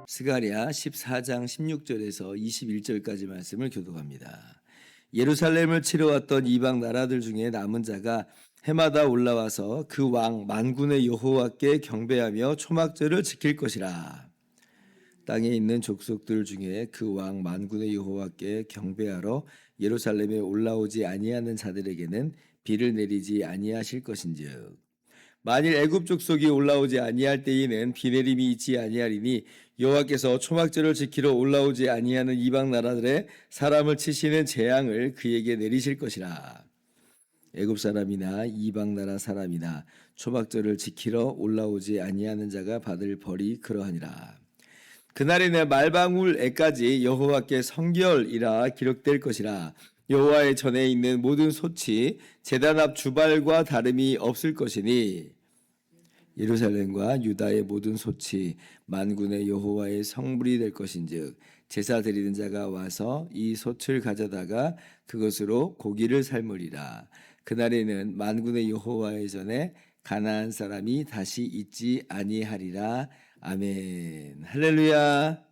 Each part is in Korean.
스가랴 14장 16절에서 21절까지 말씀을 교독합니다. 예루살렘을 치러왔던 이방 나라들 중에 남은 자가 해마다 올라와서 그 왕 만군의 여호와께 경배하며 초막절을 지킬 것이라. 땅에 있는 족속들 중에 그 왕 만군의 여호와께 경배하러 예루살렘에 올라오지 아니하는 자들에게는 비를 내리지 아니하실 것인즉 만일 애굽 족속이 올라오지 아니할 때에는 비 내림이 있지 아니하리니 여호와께서 초막절을 지키러 올라오지 아니하는 이방 나라들의 사람을 치시는 재앙을 그에게 내리실 것이라. 애굽 사람이나 이방 나라 사람이나 초막절을 지키러 올라오지 아니하는 자가 받을 벌이 그러하니라. 그날에는 말방울에까지 여호와께 성결이라 기록될 것이라. 여호와의 전에 있는 모든 솥이 제단 앞 주발과 다름이 없을 것이니 예루살렘과 유다의 모든 솥이 만군의 여호와의 성물이 될 것인즉 제사 드리는 자가 와서 이 솥을 가져다가 그것으로 고기를 삶으리라. 그날에는 만군의 여호와의 전에 가나안 사람이 다시 있지 아니하리라. 아멘. 할렐루야.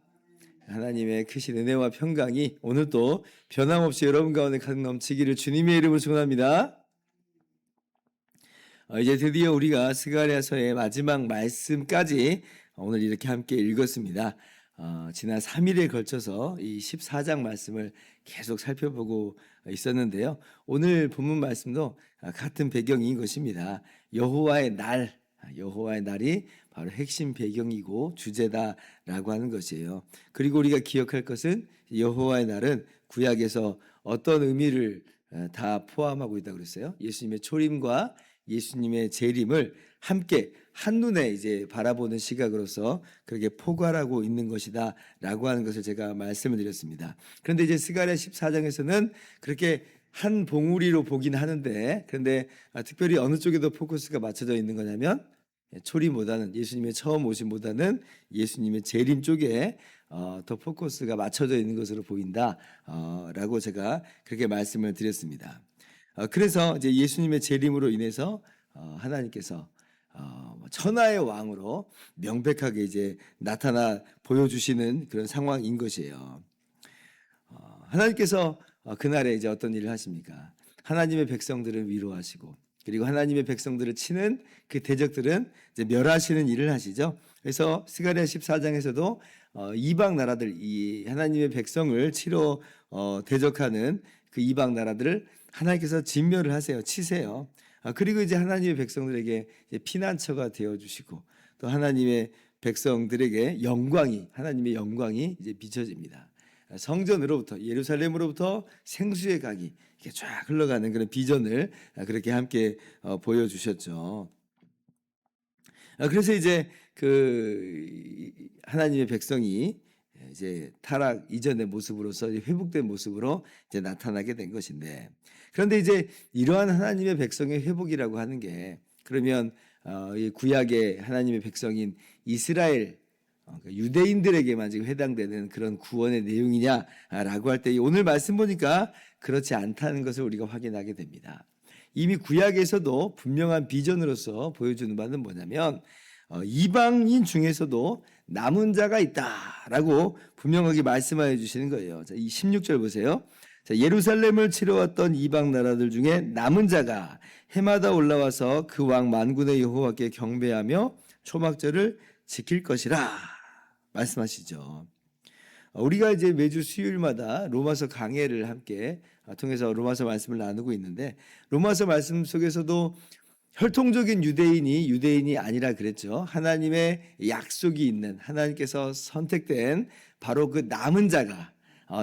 하나님의 크신 은혜와 평강이 오늘도 변함없이 여러분 가운데 가득 넘치기를 주님의 이름으로 축원합니다. 이제 드디어 우리가 스가랴서의 마지막 말씀까지 오늘 이렇게 함께 읽었습니다. 지난 3일에 걸쳐서 이 14장 말씀을 계속 살펴보고 있었는데요. 오늘 본문 말씀도 같은 배경인 것입니다. 여호와의 날이 바로 핵심 배경이고 주제다라고 하는 것이에요. 그리고 우리가 기억할 것은 여호와의 날은 구약에서 어떤 의미를 다 포함하고 있다고 그랬어요. 예수님의 초림과 예수님의 재림을 함께 한눈에 이제 바라보는 시각으로서 그렇게 포괄하고 있는 것이다라고 하는 것을 제가 말씀을 드렸습니다. 그런데 이제 스가랴 14장에서는 그렇게 한 봉우리로 보긴 하는데, 그런데 특별히 어느 쪽에 더 포커스가 맞춰져 있는 거냐면 초림보다는 예수님의 처음 오심보다는 예수님의 재림 쪽에 더 포커스가 맞춰져 있는 것으로 보인다라고 제가 그렇게 말씀을 드렸습니다. 그래서 이제 예수님의 재림으로 인해서 하나님께서 천하의 왕으로 명백하게 이제 나타나 보여주시는 그런 상황인 것이에요. 하나님께서 그날에 이제 어떤 일을 하십니까? 하나님의 백성들을 위로하시고, 그리고 하나님의 백성들을 치는 그 대적들은 이제 멸하시는 일을 하시죠. 그래서 스가랴 14장에서도 이방 나라들, 이 하나님의 백성을 치러 대적하는 그 이방 나라들을 하나님께서 진멸을 하세요. 치세요. 그리고 이제 하나님의 백성들에게 이제 피난처가 되어주시고, 또 하나님의 백성들에게 하나님의 영광이 이제 비춰집니다. 성전으로부터, 예루살렘으로부터 생수의 강이 이렇게 쫙 흘러가는 그런 비전을 그렇게 함께 보여주셨죠. 그래서 이제 그 하나님의 백성이 이제 타락 이전의 모습으로서 회복된 모습으로 이제 나타나게 된 것인데, 그런데 이제 이러한 하나님의 백성의 회복이라고 하는 게, 그러면 이 구약의 하나님의 백성인 이스라엘 유대인들에게만 지금 해당되는 그런 구원의 내용이냐라고 할 때 오늘 말씀 보니까 그렇지 않다는 것을 우리가 확인하게 됩니다. 이미 구약에서도 분명한 비전으로서 보여주는 바는 뭐냐면 이방인 중에서도 남은 자가 있다라고 분명하게 말씀하여 주시는 거예요. 자, 이 16절 보세요. 자, 예루살렘을 치러왔던 이방 나라들 중에 남은 자가 해마다 올라와서 그 왕 만군의 여호와께 경배하며 초막절을 지킬 것이라 말씀하시죠. 우리가 이제 매주 수요일마다 로마서 강해를 함께 통해서 로마서 말씀을 나누고 있는데, 로마서 말씀 속에서도 혈통적인 유대인이 아니라 그랬죠. 하나님의 약속이 있는, 하나님께서 선택된 바로 그 남은 자가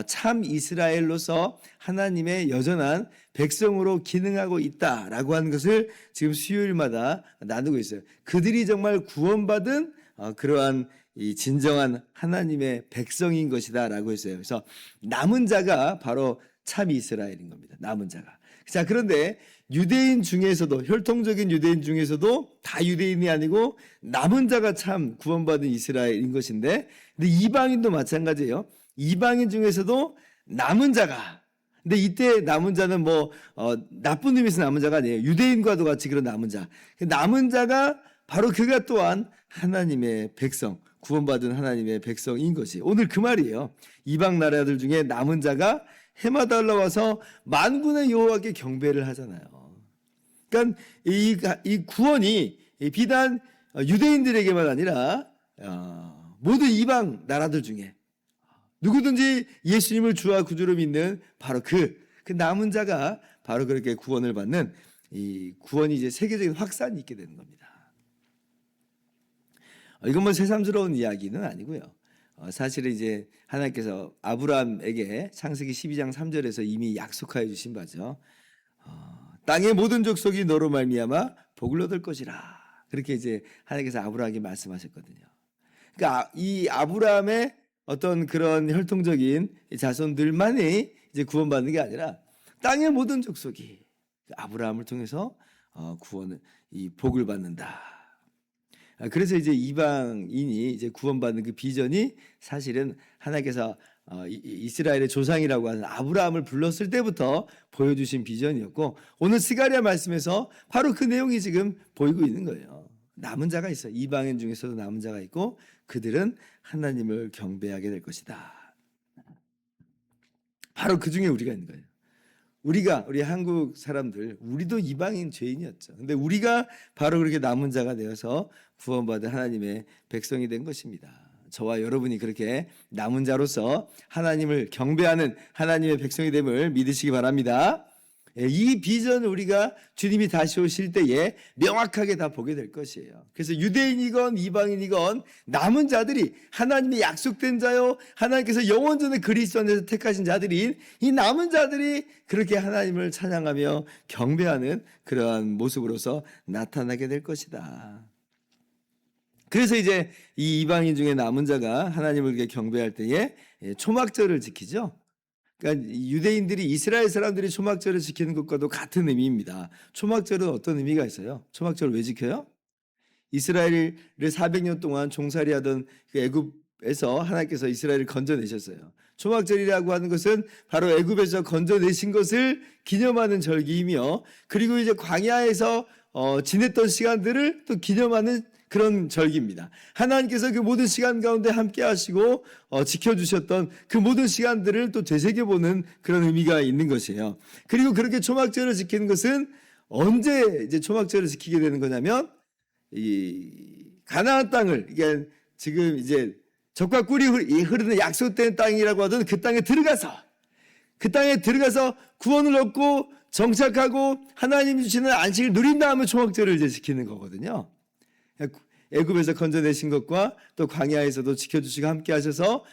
참 이스라엘로서 하나님의 여전한 백성으로 기능하고 있다라고 하는 것을 지금 수요일마다 나누고 있어요. 그들이 정말 구원받은 그러한 이 진정한 하나님의 백성인 것이다라고 했어요. 그래서 남은 자가 바로 참 이스라엘인 겁니다. 남은 자가. 자, 그런데 유대인 중에서도, 혈통적인 유대인 중에서도 다 유대인이 아니고 남은 자가 참 구원받은 이스라엘인 것인데, 근데 이방인도 마찬가지예요. 이방인 중에서도 남은 자가, 근데 이때 남은 자는 나쁜 의미에서 남은 자가 아니에요. 유대인과도 같이 그런 남은 자. 남은 자가 바로 그가 또한 하나님의 백성, 구원받은 하나님의 백성인 것이 오늘 그 말이에요. 이방 나라들 중에 남은 자가 해마다 올라와서 만군의 여호와께 경배를 하잖아요. 그러니까 이 구원이 비단 유대인들에게만 아니라 모든 이방 나라들 중에 누구든지 예수님을 주와 구주로 믿는 바로 그 남은 자가 바로 그렇게 구원을 받는 이 구원이 이제 세계적인 확산이 있게 되는 겁니다. 이건 새삼스러운 이야기는 아니고요. 사실은 이제 하나님께서 아브라함에게 창세기 12장 3절에서 이미 약속하여 주신 바죠. 땅의 모든 족속이 너로 말미암아 복을 얻을 것이라. 그렇게 이제 하나님께서 아브라함에게 말씀하셨거든요. 그러니까 이 아브라함의 어떤 그런 혈통적인 자손들만이 이제 구원받는 게 아니라 땅의 모든 족속이 아브라함을 통해서 구원을, 이 복을 받는다. 그래서 이제 이방인이 이제 구원받는 그 비전이 사실은 하나님께서 이스라엘의 조상이라고 하는 아브라함을 불렀을 때부터 보여주신 비전이었고, 오늘 스가랴 말씀에서 바로 그 내용이 지금 보이고 있는 거예요. 남은 자가 있어요. 이방인 중에서도 남은 자가 있고 그들은 하나님을 경배하게 될 것이다. 바로 그 중에 우리가 있는 거예요. 우리 한국 사람들, 우리도 이방인 죄인이었죠. 근데 우리가 바로 그렇게 남은 자가 되어서 구원받은 하나님의 백성이 된 것입니다. 저와 여러분이 그렇게 남은 자로서 하나님을 경배하는 하나님의 백성이 됨을 믿으시기 바랍니다. 이 비전을 우리가 주님이 다시 오실 때에 명확하게 다 보게 될 것이에요. 그래서 유대인이건 이방인이건 남은 자들이 하나님의 약속된 자요, 하나님께서 영원전에 그리스도 안에서 택하신 자들인 이 남은 자들이 그렇게 하나님을 찬양하며 경배하는 그러한 모습으로서 나타나게 될 것이다. 그래서 이제 이 이방인 중에 남은 자가 하나님을 경배할 때에 초막절을 지키죠. 그러니까 유대인들이, 이스라엘 사람들이 초막절을 지키는 것과도 같은 의미입니다. 초막절은 어떤 의미가 있어요? 초막절을 왜 지켜요? 이스라엘을 400년 동안 종살이하던 그 애굽에서 하나님께서 이스라엘을 건져내셨어요. 초막절이라고 하는 것은 바로 애굽에서 건져내신 것을 기념하는 절기이며, 그리고 이제 광야에서 지냈던 시간들을 또 기념하는 그런 절기입니다. 하나님께서 그 모든 시간 가운데 함께 하시고 지켜주셨던 그 모든 시간들을 또 되새겨보는 그런 의미가 있는 것이에요. 그리고 그렇게 초막절을 지키는 것은 언제 이제 초막절을 지키게 되는 거냐면, 이 가나안 땅을, 이게 지금 이제 젖과 꿀이 흐르는 약속된 땅이라고 하던 그 땅에 들어가서 구원을 얻고 정착하고 하나님이 주시는 안식을 누린 다음에 초막절을 이제 지키는 거거든요. 애굽에서 건져내신 것과 또 광야에서도 지켜주시고 함께 하셔서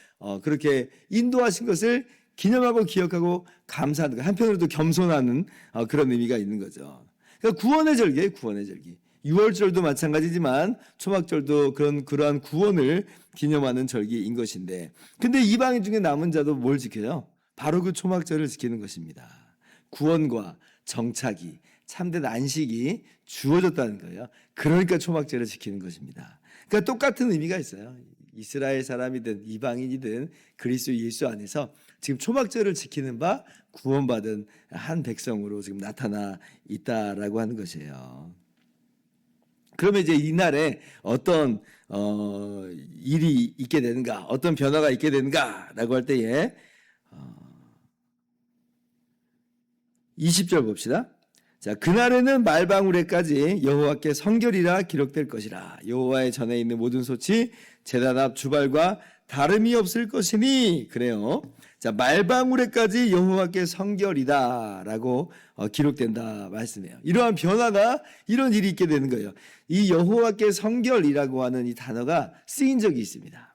그렇게 인도하신 것을 기념하고 기억하고 감사하는 것, 한편으로도 겸손하는 그런 의미가 있는 거죠. 그러니까 구원의 절기예요. 구원의 절기. 유월절도 마찬가지지만 초막절도 그러한 구원을 기념하는 절기인 것인데, 근데 이방인 중에 남은 자도 뭘 지켜요? 바로 그 초막절을 지키는 것입니다. 구원과 정착이, 참된 안식이 주어졌다는 거예요. 그러니까 초막절을 지키는 것입니다. 그러니까 똑같은 의미가 있어요. 이스라엘 사람이든 이방인이든 그리스도 예수 안에서 지금 초막절을 지키는 바 구원받은 한 백성으로 지금 나타나 있다라고 하는 것이에요. 그러면 이제 이날에 어떤 일이 있게 되는가, 어떤 변화가 있게 되는가라고 할 때에 20절 봅시다. 자, 그날에는 말방울에까지 여호와께 성결이라 기록될 것이라. 여호와의 전에 있는 모든 소치 제단 앞 주발과 다름이 없을 것이니. 그래요. 자, 말방울에까지 여호와께 성결이다라고 기록된다 말씀이에요. 이러한 변화가, 이런 일이 있게 되는 거예요. 이 여호와께 성결이라고 하는 이 단어가 쓰인 적이 있습니다.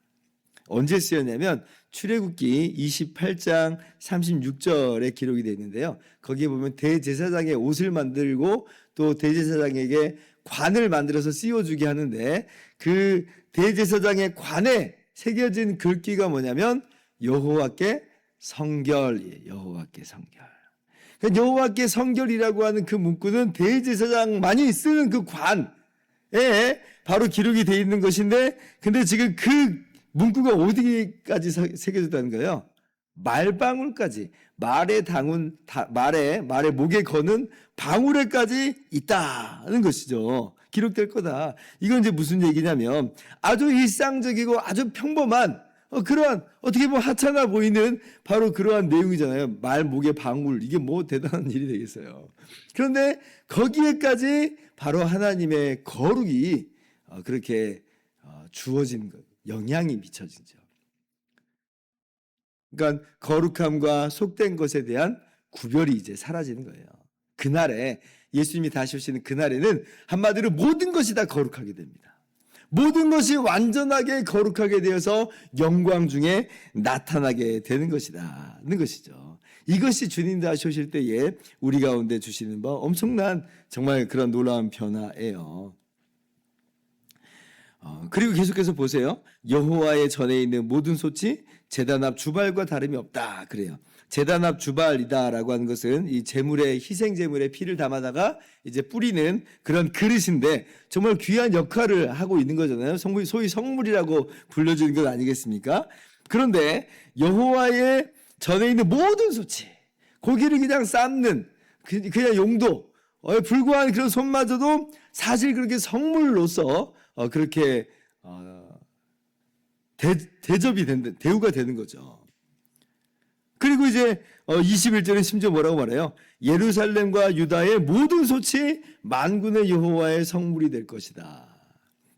언제 쓰였냐면 출애굽기 28장 36절에 기록이 되어 있는데요. 거기에 보면 대제사장의 옷을 만들고 또 대제사장에게 관을 만들어서 씌워주게 하는데, 그 대제사장의 관에 새겨진 글귀가 뭐냐면 여호와께 성결이에요. 여호와께 성결. 그러니까 여호와께 성결이라고 하는 그 문구는 대제사장만이 쓰는 그 관에 바로 기록이 되어 있는 것인데, 근데 지금 그 문구가 어디까지 새겨졌다는 거예요? 말방울까지, 말의 목에 거는 방울에까지 있다는 것이죠. 기록될 거다. 이건 이제 무슨 얘기냐면 아주 일상적이고 아주 평범한 그러한 어떻게 보면 하찮아 보이는 바로 그러한 내용이잖아요. 말 목에 방울, 이게 뭐 대단한 일이 되겠어요. 그런데 거기에까지 바로 하나님의 거룩이 그렇게 주어진 것, 영향이 미쳐지죠. 그러니까 거룩함과 속된 것에 대한 구별이 이제 사라지는 거예요. 그날에, 예수님이 다시 오시는 그날에는 한마디로 모든 것이 다 거룩하게 됩니다. 모든 것이 완전하게 거룩하게 되어서 영광 중에 나타나게 되는 것이다는 것이죠. 이것이 주님 다시 오실 때에 우리 가운데 주시는 엄청난 정말 그런 놀라운 변화예요. 그리고 계속해서 보세요. 여호와의 전에 있는 모든 솥이 제단 앞 주발과 다름이 없다 그래요. 제단 앞 주발이다라고 하는 것은 이 제물의 희생 제물의 피를 담아다가 이제 뿌리는 그런 그릇인데 정말 귀한 역할을 하고 있는 거잖아요. 소위 성물이라고 불려지는 것 아니겠습니까? 그런데 여호와의 전에 있는 모든 솥이, 고기를 그냥 삶는 그냥 용도 불과한 그런 손마저도 사실 그렇게 성물로서 그렇게 대접이 대우가 되는 거죠. 그리고 이제 21절에 심지어 뭐라고 말해요? 예루살렘과 유다의 모든 솥이 만군의 여호와의 성물이 될 것이다.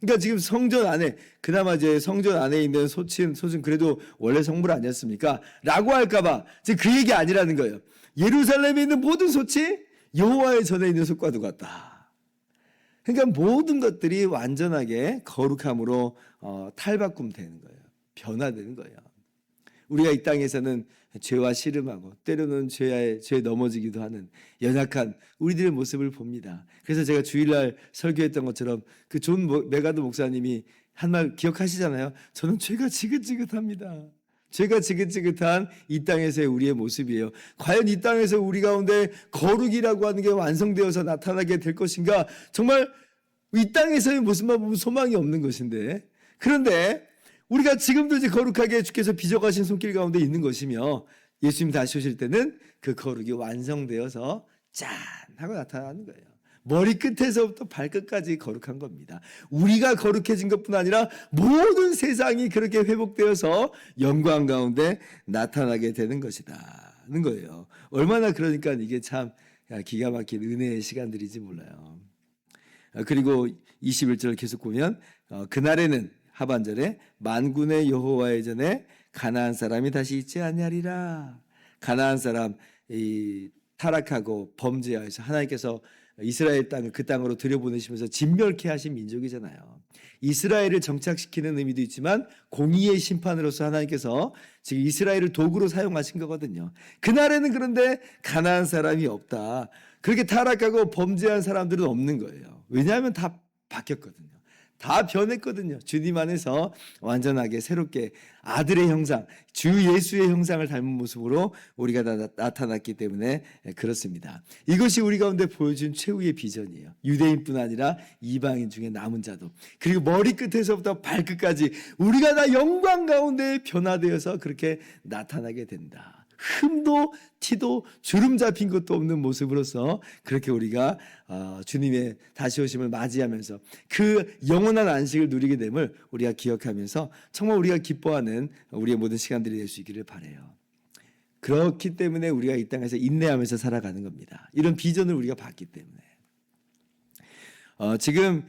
그러니까 지금 성전 안에, 그나마 이제 성전 안에 있는 솥은 그래도 원래 성물 아니었습니까? 라고 할까봐 지금 그 얘기 아니라는 거예요. 예루살렘에 있는 모든 솥이 여호와의 전에 있는 솥과도 같다. 그러니까 모든 것들이 완전하게 거룩함으로 탈바꿈 되는 거예요. 변화되는 거예요. 우리가 이 땅에서는 죄와 씨름하고 때로는 죄에 넘어지기도 하는 연약한 우리들의 모습을 봅니다. 그래서 제가 주일날 설교했던 것처럼 그 존 메가드 목사님이 한 말 기억하시잖아요. 저는 죄가 지긋지긋합니다. 죄가 지긋지긋한 이 땅에서의 우리의 모습이에요. 과연 이 땅에서 우리 가운데 거룩이라고 하는 게 완성되어서 나타나게 될 것인가? 정말 이 땅에서의 모습만 보면 소망이 없는 것인데, 그런데 우리가 지금도 이제 거룩하게 주께서 빚어가신 손길 가운데 있는 것이며, 예수님 다시 오실 때는 그 거룩이 완성되어서 짠 하고 나타나는 거예요. 머리끝에서부터 발끝까지 거룩한 겁니다. 우리가 거룩해진 것뿐 아니라 모든 세상이 그렇게 회복되어서 영광 가운데 나타나게 되는 것이다는 거예요. 얼마나 그러니까 이게 참 기가 막힌 은혜의 시간들인지 몰라요. 그리고 21절 계속 보면 그날에는 하반절에 만군의 여호와의 전에 가나안 사람이 다시 있지 아니하리라. 가나안 사람, 이 타락하고 범죄하여서 하나님께서 이스라엘 땅을 그 땅으로 들여보내시면서 진멸케 하신 민족이잖아요. 이스라엘을 정착시키는 의미도 있지만 공의의 심판으로서 하나님께서 지금 이스라엘을 도구로 사용하신 거거든요. 그날에는 그런데 가나안 사람이 없다. 그렇게 타락하고 범죄한 사람들은 없는 거예요. 왜냐하면 다 바뀌었거든요. 다 변했거든요. 주님 안에서 완전하게 새롭게 아들의 형상, 주 예수의 형상을 닮은 모습으로 우리가 다 나타났기 때문에 그렇습니다. 이것이 우리 가운데 보여준 최후의 비전이에요. 유대인뿐 아니라 이방인 중에 남은 자도, 그리고 머리끝에서부터 발끝까지 우리가 다 영광 가운데 변화되어서 그렇게 나타나게 된다. 흠도 티도 주름 잡힌 것도 없는 모습으로서 그렇게 우리가 주님의 다시 오심을 맞이하면서 그 영원한 안식을 누리게 됨을 우리가 기억하면서 정말 우리가 기뻐하는 우리의 모든 시간들이 될 수 있기를 바라요. 그렇기 때문에 우리가 이 땅에서 인내하면서 살아가는 겁니다. 이런 비전을 우리가 봤기 때문에. 지금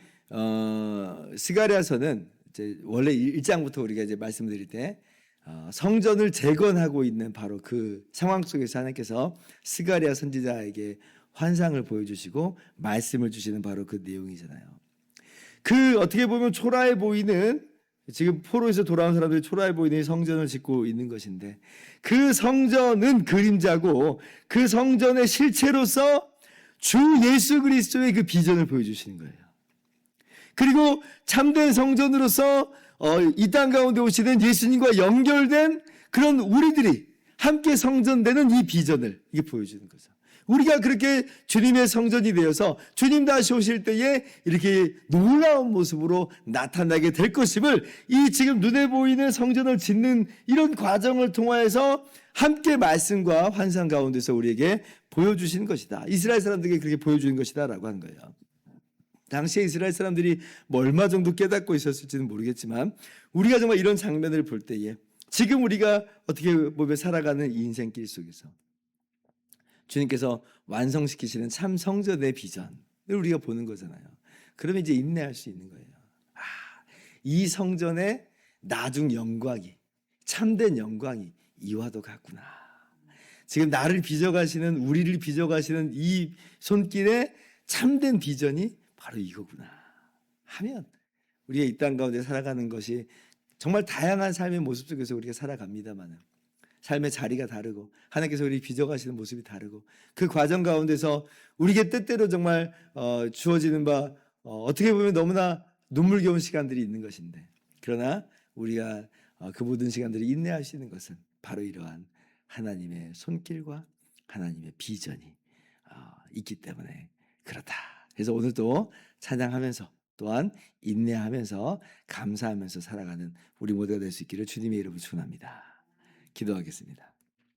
스가랴서는 이제 원래 1장부터 우리가 이제 말씀드릴 때 성전을 재건하고 있는 바로 그 상황 속에서 하나님께서 스가랴 선지자에게 환상을 보여주시고 말씀을 주시는 바로 그 내용이잖아요. 그 어떻게 보면 초라해 보이는, 지금 포로에서 돌아온 사람들이 초라해 보이는 성전을 짓고 있는 것인데, 그 성전은 그림자고 그 성전의 실체로서 주 예수 그리스도의 그 비전을 보여주시는 거예요. 그리고 참된 성전으로서 이 땅 가운데 오시는 예수님과 연결된 그런 우리들이 함께 성전되는 이 비전을 이게 보여주는 거죠. 우리가 그렇게 주님의 성전이 되어서 주님 다시 오실 때에 이렇게 놀라운 모습으로 나타나게 될 것임을 이 지금 눈에 보이는 성전을 짓는 이런 과정을 통하여서 함께 말씀과 환상 가운데서 우리에게 보여주신 것이다. 이스라엘 사람들에게 그렇게 보여주는 것이다라고 한 거예요. 당시에 이스라엘 사람들이 뭐 얼마 정도 깨닫고 있었을지는 모르겠지만 우리가 정말 이런 장면을 볼 때에 지금 우리가 어떻게 보면 살아가는 이 인생길 속에서 주님께서 완성시키시는 참 성전의 비전을 우리가 보는 거잖아요. 그러면 이제 인내할 수 있는 거예요. 아, 이 성전의 나중 영광이, 참된 영광이 이와도 같구나. 지금 나를 빚어가시는, 우리를 빚어가시는 이 손길의 참된 비전이 바로 이거구나 하면 우리가 이 땅 가운데 살아가는 것이 정말 다양한 삶의 모습 속에서 우리가 살아갑니다만 삶의 자리가 다르고 하나님께서 우리 빚어가시는 모습이 다르고 그 과정 가운데서 우리에게 때때로 정말 주어지는 바 어떻게 보면 너무나 눈물겨운 시간들이 있는 것인데 그러나 우리가 그 모든 시간들을 인내할 수 있는 것은 바로 이러한 하나님의 손길과 하나님의 비전이 있기 때문에 그렇다. 그래서 오늘도 찬양하면서 또한 인내하면서 감사하면서 살아가는 우리 모두가 될 수 있기를 주님의 이름으로 축원합니다. 기도하겠습니다.